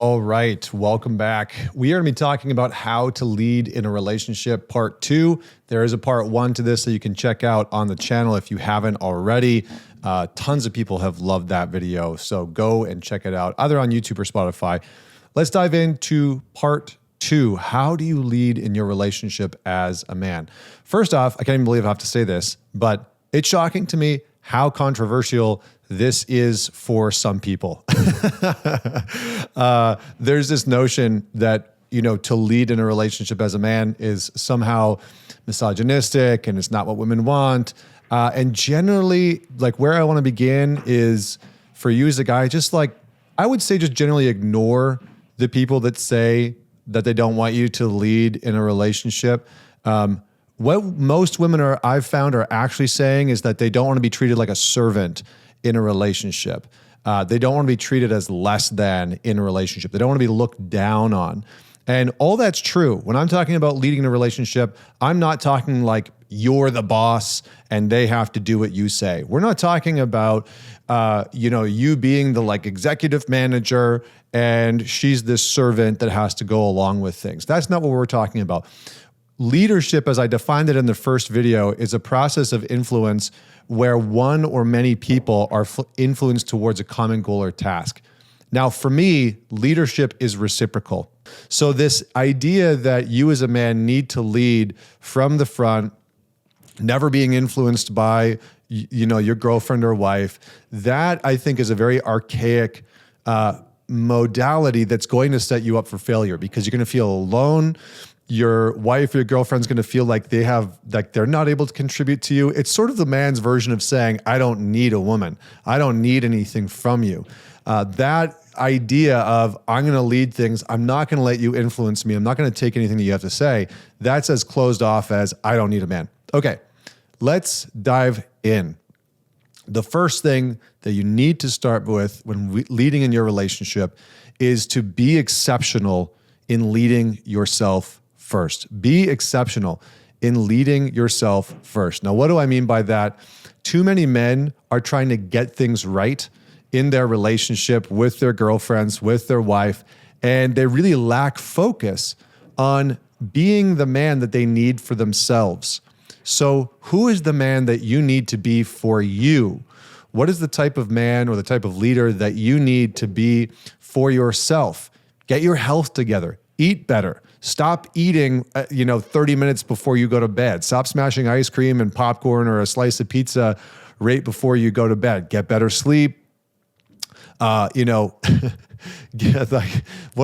All right, welcome back. We are going to be talking about how to lead in a relationship, part 2. There is a part 1 to this that you can check out on the channel if you haven't already. Tons of people have loved that video, so go and check it out, either on YouTube or Spotify. Let's dive into part 2. How do you lead in your relationship as a man? First off, I can't even believe I have to say this, but it's shocking to me how controversial this is for some people. There's this notion that, to lead in a relationship as a man is somehow misogynistic and it's not what women want. And generally, where I want to begin is for you as a guy, I would say just generally ignore the people that say that they don't want you to lead in a relationship. What most women I've found are actually saying is that they don't want to be treated like a servant in a relationship. They don't want to be treated as less than in a relationship. They don't want to be looked down on. And all that's true. When I'm talking about leading in a relationship, I'm not talking like you're the boss and they have to do what you say. We're not talking about, you being the executive manager and she's this servant that has to go along with things. That's not what we're talking about. Leadership, as I defined it in the first video, is a process of influence where one or many people are influenced towards a common goal or task. Now, for me, leadership is reciprocal. So this idea that you as a man need to lead from the front, never being influenced by, your girlfriend or wife, that I think is a very archaic modality that's going to set you up for failure because you're going to feel alone. Your wife or your girlfriend's going to feel like they're not able to contribute to you. It's sort of the man's version of saying, I don't need a woman. I don't need anything from you. That idea of I'm going to lead things. I'm not going to let you influence me. I'm not going to take anything that you have to say. That's as closed off as I don't need a man. Okay, let's dive in. The first thing that you need to start with when leading in your relationship is to be exceptional in leading yourself first. Be exceptional in leading yourself first. Now, what do I mean by that? Too many men are trying to get things right in their relationship with their girlfriends, with their wife, and they really lack focus on being the man that they need for themselves. So who is the man that you need to be for you? What is the type of man or the type of leader that you need to be for yourself? Get your health together. Eat better. Stop eating, 30 minutes before you go to bed. Stop smashing ice cream and popcorn or a slice of pizza right before you go to bed. Get better sleep. One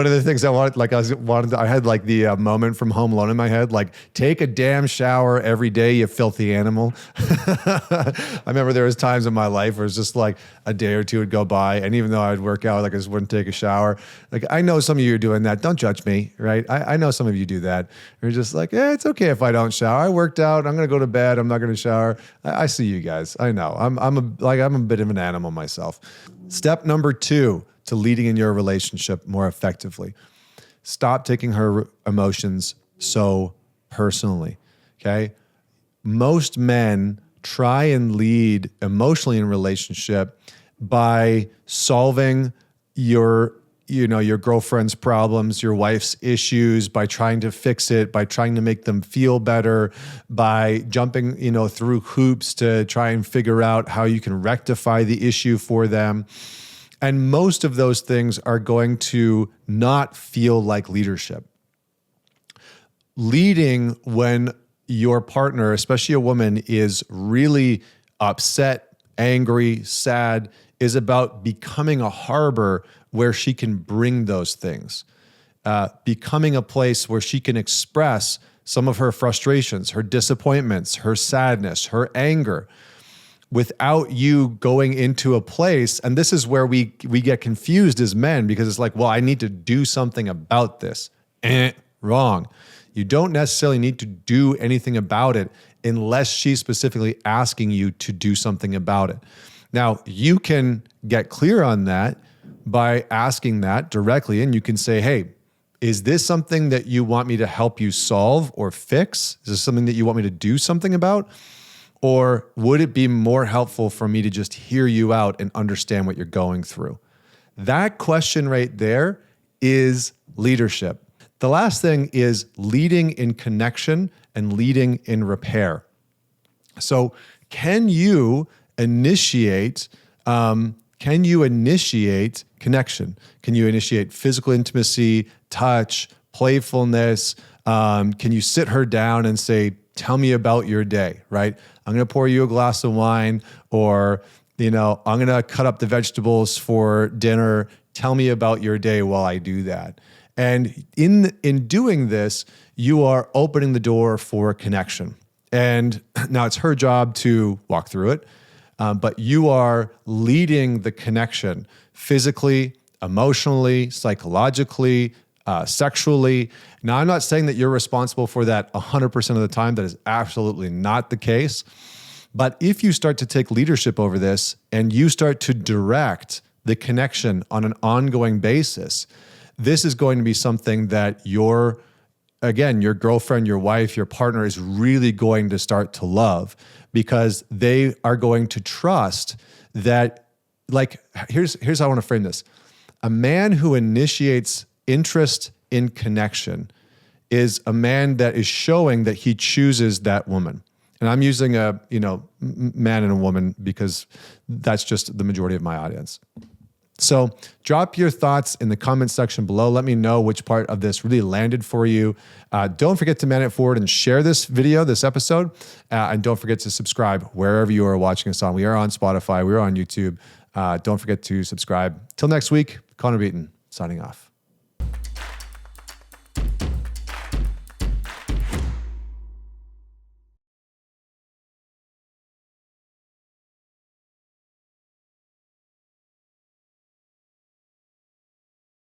of the things I wanted, I had the moment from Home Alone in my head, take a damn shower every day, you filthy animal. I remember there was times in my life where it's just a day or two would go by, and even though I'd work out, I just wouldn't take a shower. I know some of you are doing that. Don't judge me, right? I know some of you do that. You're just it's okay if I don't shower. I worked out. I'm gonna go to bed. I'm not gonna shower. I see you guys. I know. I'm a bit of an animal myself. Step number 2 to leading in your relationship more effectively. Stop taking her emotions so personally, okay? Most men try and lead emotionally in a relationship by solving your girlfriend's problems, your wife's issues, by trying to fix it, by trying to make them feel better, by jumping, through hoops to try and figure out how you can rectify the issue for them. And most of those things are going to not feel like leadership. Leading when your partner, especially a woman, is really upset, angry, sad, is about becoming a harbor where she can bring those things. Becoming a place where she can express some of her frustrations, her disappointments, her sadness, her anger, without you going into a place. And this is where we get confused as men, because it's I need to do something about this. Wrong. You don't necessarily need to do anything about it unless she's specifically asking you to do something about it. Now, you can get clear on that by asking that directly, and you can say, hey, is this something that you want me to help you solve or fix? Is this something that you want me to do something about? Or would it be more helpful for me to just hear you out and understand what you're going through? That question right there is leadership. The last thing is leading in connection and leading in repair. So can you initiate connection? Can you initiate physical intimacy, touch, playfulness? Can you sit her down and say, tell me about your day, right? I'm going to pour you a glass of wine, or, I'm going to cut up the vegetables for dinner. Tell me about your day while I do that. And in doing this, you are opening the door for connection. And now it's her job to walk through it, but you are leading the connection physically, emotionally, psychologically, sexually. Now, I'm not saying that you're responsible for that 100% of the time. That is absolutely not the case. But if you start to take leadership over this and you start to direct the connection on an ongoing basis, this is going to be something that your girlfriend, your wife, your partner is really going to start to love, because they are going to trust that, here's how I want to frame this. A man who initiates interest in connection is a man that is showing that he chooses that woman. And I'm using a, man and a woman because that's just the majority of my audience. So drop your thoughts in the comment section below. Let me know which part of this really landed for you. Don't forget to man it forward and share this video, this episode. And don't forget to subscribe wherever you are watching us on. We are on Spotify. We are on YouTube. Don't forget to subscribe. Till next week, Connor Beaton signing off.